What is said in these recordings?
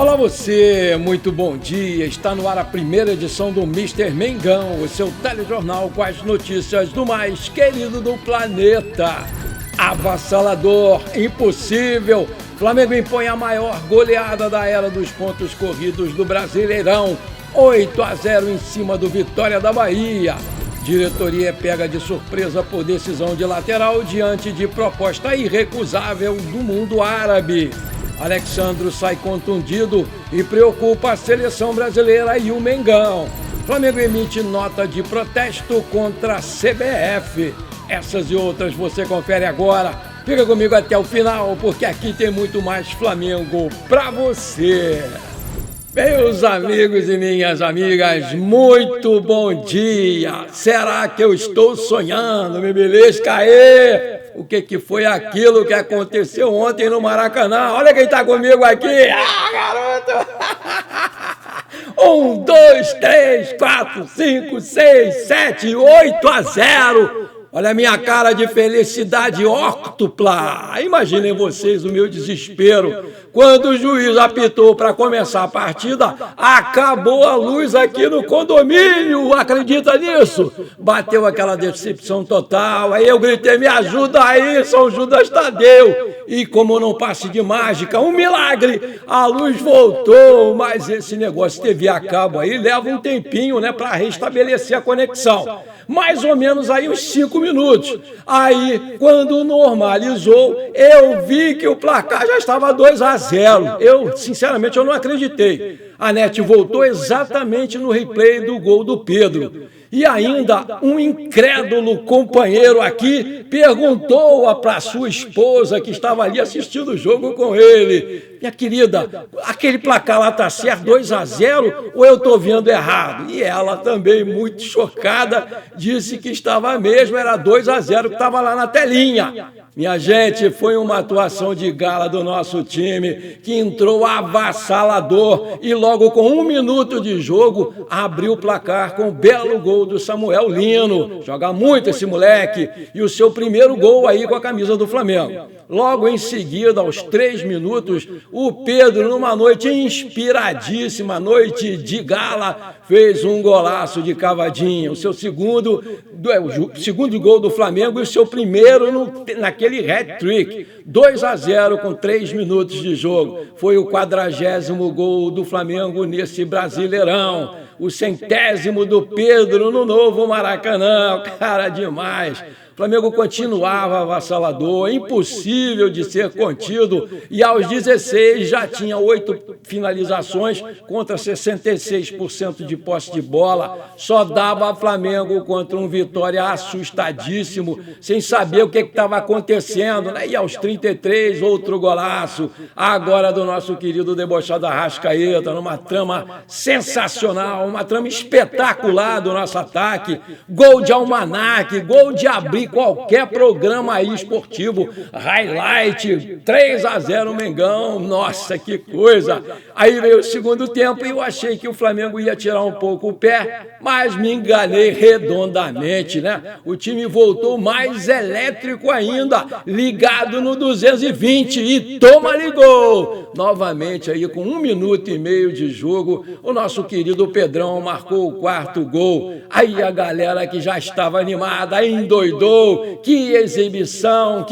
Olá você, muito bom dia. Está no ar a primeira edição do Mister Mengão, o seu telejornal com as notícias do mais querido do planeta. Avassalador, impossível. Flamengo impõe a maior goleada da era dos pontos corridos do Brasileirão. 8-0 em cima do Vitória da Bahia. Diretoria é pega de surpresa por decisão de lateral diante de proposta irrecusável do mundo árabe. Alexandro sai contundido e preocupa a seleção brasileira e o Mengão. Flamengo emite nota de protesto contra a CBF. Essas e outras você confere agora. Fica comigo até o final, porque aqui tem muito mais Flamengo pra você. Meus amigos e minhas amigas, muito bom dia. Será que eu estou sonhando? Me belisca aí. O que foi aquilo que aconteceu ontem no Maracanã? Olha quem tá comigo aqui. Ah, garoto! 1, 2, 3, 4, 5, 6, 7, 8-0. Olha a minha cara de felicidade óctupla. Imaginem vocês o meu desespero. Quando o juiz apitou para começar a partida, acabou a luz aqui no condomínio. Acredita nisso? Bateu aquela decepção total. Aí eu gritei, me ajuda aí, São Judas Tadeu. E como não passe de mágica, um milagre, a luz voltou. Mas esse negócio teve a cabo aí, leva um tempinho, né, para restabelecer a conexão. Mais ou menos aí uns 5 minutos. Aí, quando normalizou, eu vi que o placar já estava 2-0. Sinceramente, eu não acreditei. A NET voltou exatamente no replay do gol do Pedro. E ainda um incrédulo companheiro aqui perguntou para sua esposa que estava ali assistindo o jogo com ele: minha querida, aquele placar lá está certo, 2-0, ou eu estou vendo errado? E ela também, muito chocada, disse que estava mesmo, era 2-0 que estava lá na telinha. Minha gente, foi uma atuação de gala do nosso time, que entrou avassalador e logo com 1 minuto de jogo, abriu o placar com um belo gol do Samuel Lino. Joga muito esse moleque, e o seu primeiro gol aí com a camisa do Flamengo. Logo em seguida, aos 3 minutos, o Pedro, numa noite inspiradíssima, noite de gala, fez um golaço de cavadinha. O seu segundo gol do Flamengo e o seu primeiro naquele hat-trick. 2-0 com 3 minutos de jogo. Foi o 40º gol do Flamengo nesse Brasileirão. O 100º do Pedro no novo Maracanã. Cara, demais. O Flamengo continuava avassalador, impossível de ser contido, e aos 16 já tinha 8 finalizações contra 66% de posse de bola. Só dava Flamengo contra um Vitória assustadíssimo, sem saber o que estava acontecendo, né? E aos 33, outro golaço, agora do nosso querido debochado Arrascaeta, numa trama sensacional, uma trama espetacular do nosso ataque. Gol de almanaque, gol de abrir qualquer programa aí esportivo, highlight, 3-0 Mengão, nossa, que coisa. Aí veio o segundo tempo e eu achei que o Flamengo ia tirar um pouco o pé, mas me enganei redondamente, né? O time voltou mais elétrico ainda, ligado no 220 e toma-lhe gol. Novamente aí com 1 minuto e meio de jogo, o nosso querido Pedrão marcou o 4º gol. Aí a galera que já estava animada endoidou. Que exibição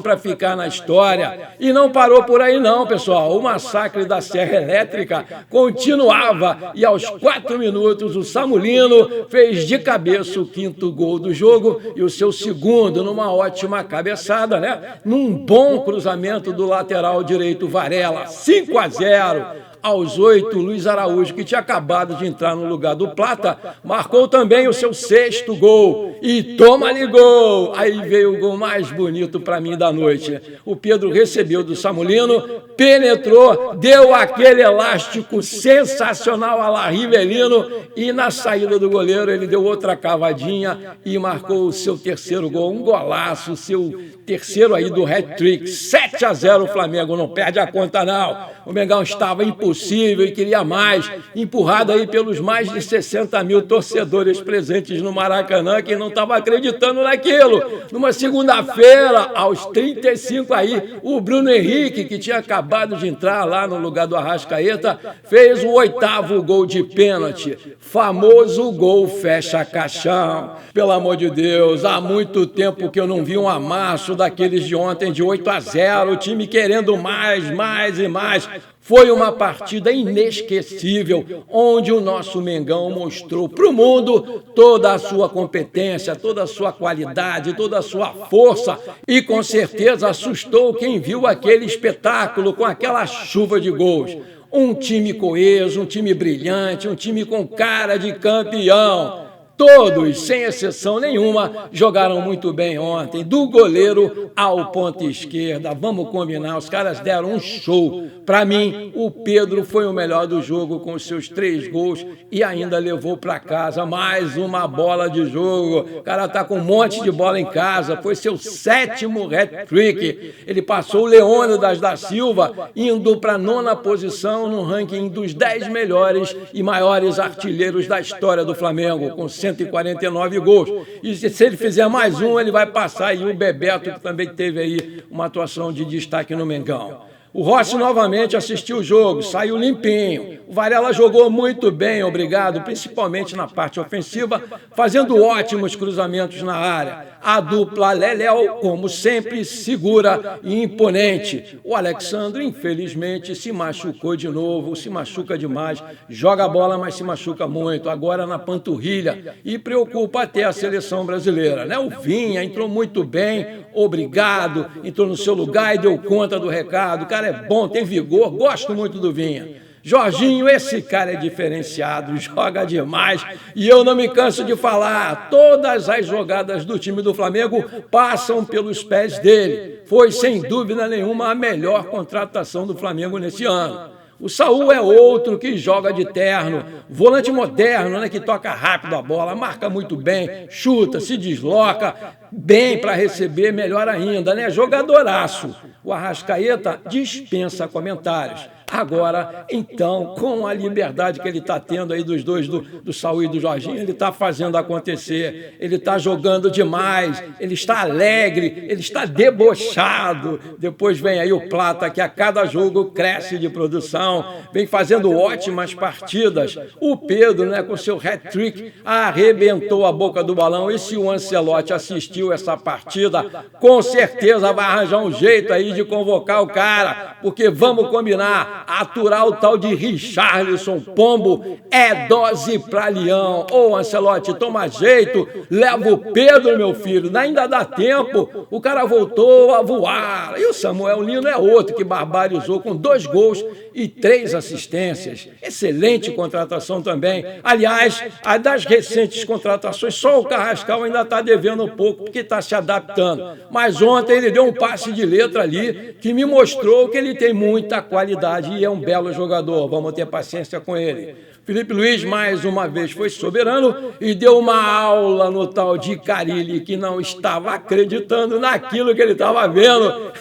para ficar na história. E não parou por aí não, pessoal. O massacre da Serra Elétrica continuava e aos 4 minutos o Samulino fez de cabeça o 5º gol do jogo e o seu segundo numa ótima cabeçada, né? Num bom cruzamento do lateral direito Varela. 5-0. Aos 8, Luiz Araújo, que tinha acabado de entrar no lugar do Plata, marcou também o seu 6º gol. E toma-lhe gol! Aí veio o gol mais bonito para mim da noite. O Pedro recebeu do Samulino, penetrou, deu aquele elástico sensacional a la Rivelino e na saída do goleiro ele deu outra cavadinha e marcou o seu 3º gol. Um golaço, seu terceiro aí do hat-trick. 7-0 o Flamengo, não perde a conta não. O Mengão estava impossível e queria mais, empurrado aí pelos mais de 60 mil torcedores presentes no Maracanã, que não não estava acreditando naquilo. Numa segunda-feira, aos 35 aí, o Bruno Henrique, que tinha acabado de entrar lá no lugar do Arrascaeta, fez o 8º gol de pênalti. Famoso gol fecha caixão. Pelo amor de Deus, há muito tempo que eu não vi um amasso daqueles de ontem de 8-0, o time querendo mais e mais. Foi uma partida inesquecível, onde o nosso Mengão mostrou para o mundo toda a sua competência, toda a sua qualidade, toda a sua força e com certeza assustou quem viu aquele espetáculo com aquela chuva de gols. Um time coeso, um time brilhante, um time com cara de campeão. Todos, sem exceção nenhuma, jogaram muito bem ontem, do goleiro ao ponta esquerda. Vamos combinar, os caras deram um show. Para mim, o Pedro foi o melhor do jogo com os seus 3 gols e ainda levou para casa mais uma bola de jogo. O cara tá com um monte de bola em casa, foi seu 7º hat-trick. Ele passou o Leônidas da Silva, indo para a 9ª posição no ranking dos 10 melhores e maiores artilheiros da história do Flamengo, com 149 gols. E se ele fizer mais um, ele vai passar aí o Bebeto, que também teve aí uma atuação de destaque no Mengão. O Rossi novamente assistiu o jogo, saiu limpinho. O Varela jogou muito bem, obrigado, principalmente na parte ofensiva, fazendo ótimos cruzamentos na área. A dupla Leléo, como sempre, segura e imponente. O Alexandre, infelizmente, se machucou de novo, se machuca demais, joga a bola, mas se machuca muito, agora na panturrilha, e preocupa até a seleção brasileira, né? O Vinha entrou muito bem, obrigado, entrou no seu lugar e deu conta do recado. O cara é bom, tem vigor, gosto muito do Vinha. Jorginho, esse cara é diferenciado, joga demais e eu não me canso de falar, todas as jogadas do time do Flamengo passam pelos pés dele. Foi, sem dúvida nenhuma, a melhor contratação do Flamengo nesse ano. O Saul é outro que joga de terno, volante moderno, né, que toca rápido a bola, marca muito bem, chuta, se desloca bem para receber, melhor ainda, né? Jogadoraço. O Arrascaeta dispensa comentários. Agora, então, com a liberdade que ele está tendo aí dos dois, do Saul e do Jorginho, ele está fazendo acontecer, ele está jogando demais, ele está alegre, ele está debochado. Depois vem aí o Plata, que a cada jogo cresce de produção, vem fazendo ótimas partidas. O Pedro, né, com seu hat-trick, arrebentou a boca do balão. E se o Ancelotti assistiu essa partida, com certeza vai arranjar um jeito aí de convocar o cara, porque vamos combinar, aturar o tal de Richarlison Pombo é dose pra leão. Ô, Ancelotti, toma jeito, leva o Pedro, meu filho, ainda dá tempo, o cara voltou a voar. E o Samuel Lino é outro que barbarizou com 2 gols e 3 assistências. Excelente contratação também. Aliás, a das recentes contratações, só o Carrascal ainda está devendo um pouco, porque está se adaptando. Mas ontem ele deu um passe de letra ali, que me mostrou que ele tem muita qualidade e é um belo jogador. Vamos ter paciência com ele. Felipe Luiz, mais uma vez, foi soberano e deu uma aula no tal de Carille, que não estava acreditando naquilo que ele estava vendo.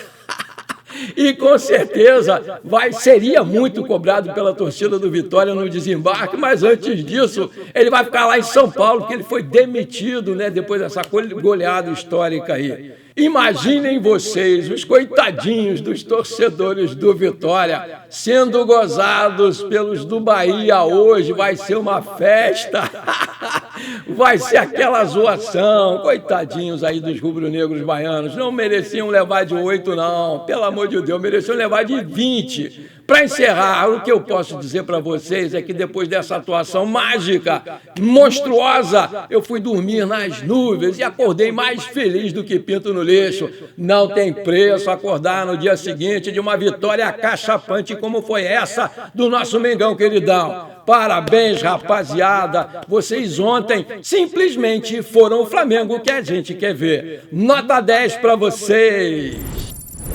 E com certeza seria muito cobrado pela torcida do Vitória no desembarque, mas antes disso ele vai ficar lá em São Paulo, porque ele foi demitido, né, depois dessa goleada histórica aí. Imaginem vocês, os coitadinhos dos torcedores do Vitória, sendo gozados pelos do Bahia hoje. Vai ser uma festa, vai ser aquela zoação. Coitadinhos aí dos rubro-negros baianos, não mereciam levar de 8 não, pelo amor de Deus, mereciam levar de 20. Para encerrar, o que eu posso dizer para vocês é que depois dessa atuação mágica, monstruosa, eu fui dormir nas nuvens e acordei mais feliz do que pinto no lixo. Não tem preço acordar no dia seguinte de uma vitória acachapante como foi essa do nosso Mengão queridão. Parabéns, rapaziada. Vocês ontem simplesmente foram o Flamengo que a gente quer ver. Nota 10 para vocês.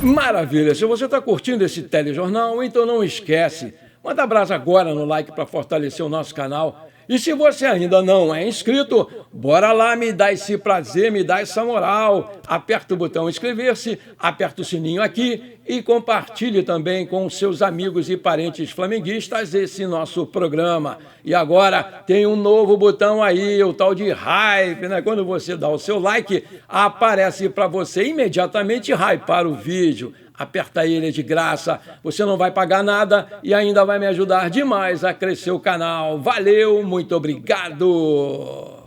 Maravilha, se você está curtindo esse telejornal, então não esquece, manda abraço agora no like para fortalecer o nosso canal E se você ainda não é inscrito, bora lá me dar esse prazer, me dar essa moral. Aperta o botão inscrever-se, aperta o sininho aqui e compartilhe também com seus amigos e parentes flamenguistas esse nosso programa. E agora tem um novo botão aí, o tal de hype, né? Quando você dá o seu like, aparece para você imediatamente hypar o vídeo. Aperta ele, é de graça, você não vai pagar nada e ainda vai me ajudar demais a crescer o canal. Valeu, muito obrigado!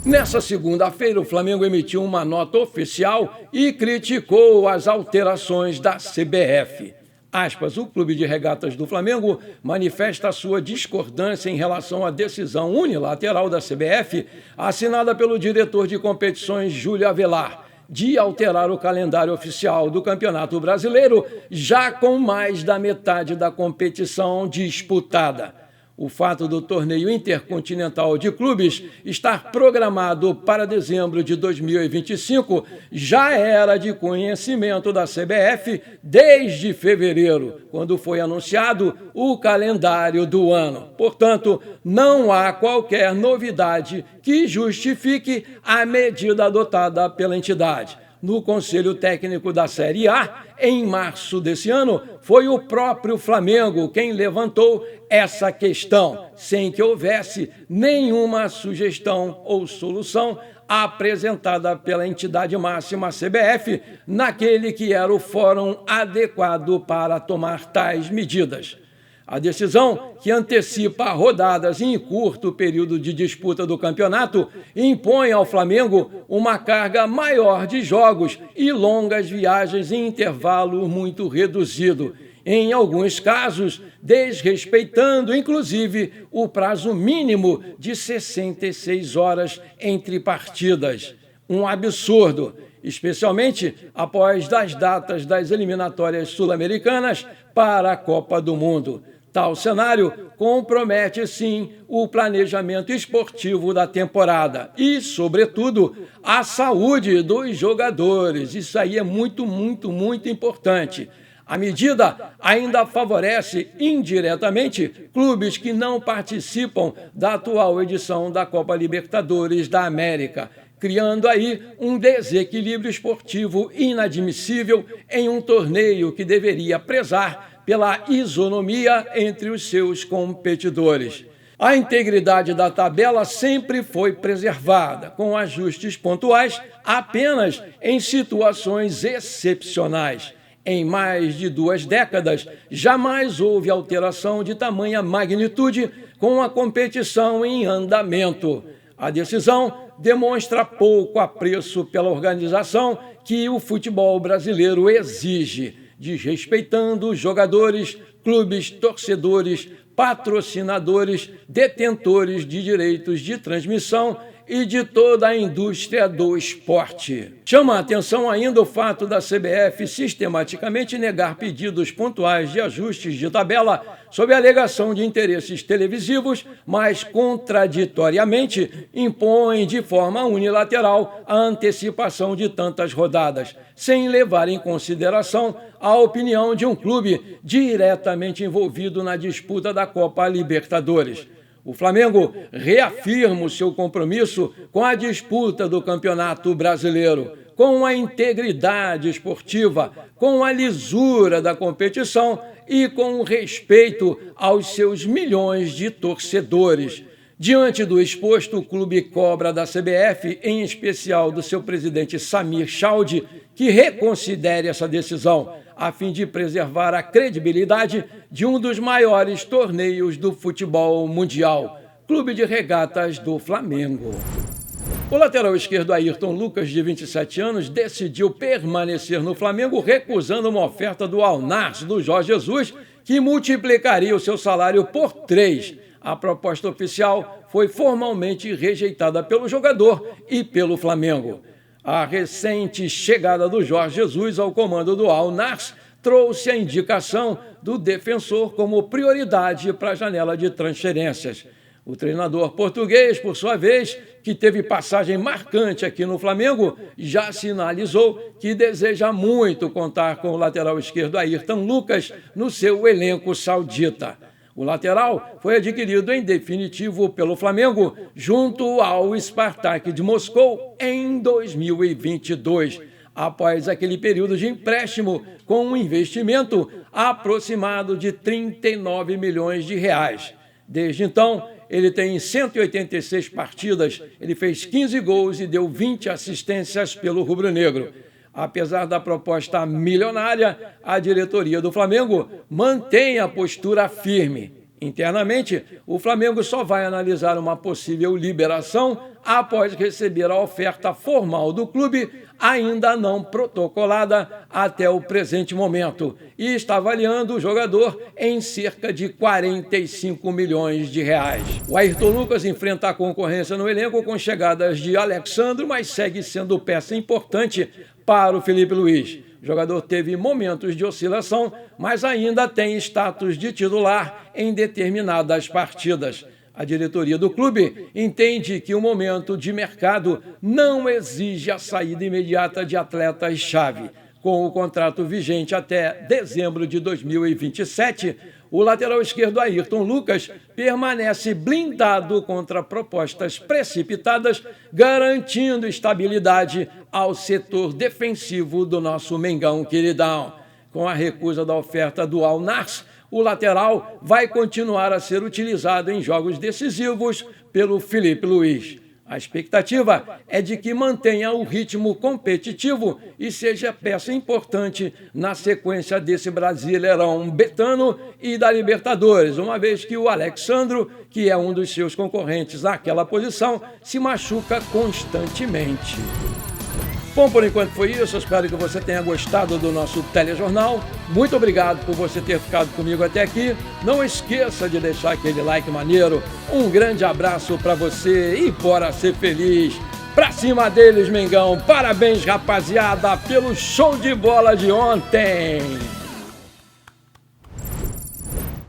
Nessa segunda-feira, o Flamengo emitiu uma nota oficial e criticou as alterações da CBF. Aspas, o Clube de Regatas do Flamengo manifesta sua discordância em relação à decisão unilateral da CBF, assinada pelo diretor de competições Júlio Avelar, de alterar o calendário oficial do Campeonato Brasileiro, já com mais da metade da competição disputada. O fato do torneio intercontinental de clubes estar programado para dezembro de 2025 já era de conhecimento da CBF desde fevereiro, quando foi anunciado o calendário do ano. Portanto, não há qualquer novidade que justifique a medida adotada pela entidade. No Conselho Técnico da Série A, em março desse ano, foi o próprio Flamengo quem levantou essa questão, sem que houvesse nenhuma sugestão ou solução apresentada pela entidade máxima CBF, naquele que era o fórum adequado para tomar tais medidas. A decisão, que antecipa rodadas em curto período de disputa do campeonato, impõe ao Flamengo uma carga maior de jogos e longas viagens em intervalo muito reduzido, em alguns casos desrespeitando, inclusive, o prazo mínimo de 66 horas entre partidas. Um absurdo, especialmente após as datas das eliminatórias sul-americanas para a Copa do Mundo. Tal cenário compromete, sim, o planejamento esportivo da temporada e, sobretudo, a saúde dos jogadores. Isso aí é muito importante. A medida ainda favorece indiretamente clubes que não participam da atual edição da Copa Libertadores da América, criando aí um desequilíbrio esportivo inadmissível em um torneio que deveria prezar pela isonomia entre os seus competidores. A integridade da tabela sempre foi preservada, com ajustes pontuais apenas em situações excepcionais. Em mais de 2 décadas, jamais houve alteração de tamanha magnitude com a competição em andamento. A decisão demonstra pouco apreço pela organização que o futebol brasileiro exige, desrespeitando jogadores, clubes, torcedores, patrocinadores, detentores de direitos de transmissão e de toda a indústria do esporte. Chama a atenção ainda o fato da CBF sistematicamente negar pedidos pontuais de ajustes de tabela sob a alegação de interesses televisivos, mas contraditoriamente impõe de forma unilateral a antecipação de tantas rodadas, sem levar em consideração a opinião de um clube diretamente envolvido na disputa da Copa Libertadores. O Flamengo reafirma o seu compromisso com a disputa do Campeonato Brasileiro, com a integridade esportiva, com a lisura da competição e com o respeito aos seus milhões de torcedores. Diante do exposto, o clube cobra da CBF, em especial do seu presidente Samir Chaudhry, que reconsidere essa decisão, a fim de preservar a credibilidade de um dos maiores torneios do futebol mundial, Clube de Regatas do Flamengo. O lateral esquerdo Ayrton Lucas, de 27 anos, decidiu permanecer no Flamengo, recusando uma oferta do Al-Nassr do Jorge Jesus, que multiplicaria o seu salário por 3. A proposta oficial foi formalmente rejeitada pelo jogador e pelo Flamengo. A recente chegada do Jorge Jesus ao comando do Al-Nassr trouxe a indicação do defensor como prioridade para a janela de transferências. O treinador português, por sua vez, que teve passagem marcante aqui no Flamengo, já sinalizou que deseja muito contar com o lateral esquerdo Ayrton Lucas no seu elenco saudita. O lateral foi adquirido em definitivo pelo Flamengo junto ao Spartak de Moscou em 2022, após aquele período de empréstimo com um investimento aproximado de 39 milhões de reais. Desde então, ele tem 186 partidas, ele fez 15 gols e deu 20 assistências pelo rubro-negro. Apesar da proposta milionária, a diretoria do Flamengo mantém a postura firme. Internamente, o Flamengo só vai analisar uma possível liberação após receber a oferta formal do clube, ainda não protocolada até o presente momento, e está avaliando o jogador em cerca de 45 milhões de reais. O Ayrton Lucas enfrenta a concorrência no elenco com chegadas de Alex Sandro, mas segue sendo peça importante para o Filipe Luís. O jogador teve momentos de oscilação, mas ainda tem status de titular em determinadas partidas. A diretoria do clube entende que o momento de mercado não exige a saída imediata de atletas-chave. Com o contrato vigente até dezembro de 2027, o lateral esquerdo Ayrton Lucas permanece blindado contra propostas precipitadas, garantindo estabilidade ao setor defensivo do nosso Mengão queridão. Com a recusa da oferta do Al Nassr, o lateral vai continuar a ser utilizado em jogos decisivos pelo Filipe Luís. A expectativa é de que mantenha o ritmo competitivo e seja peça importante na sequência desse Brasileirão betano e da Libertadores, uma vez que o Alex Sandro, que é um dos seus concorrentes naquela posição, se machuca constantemente. Bom, por enquanto foi isso. Eu espero que você tenha gostado do nosso telejornal. Muito obrigado por você ter ficado comigo até aqui. Não esqueça de deixar aquele like maneiro. Um grande abraço para você e bora ser feliz. Pra cima deles, Mengão. Parabéns, rapaziada, pelo show de bola de ontem.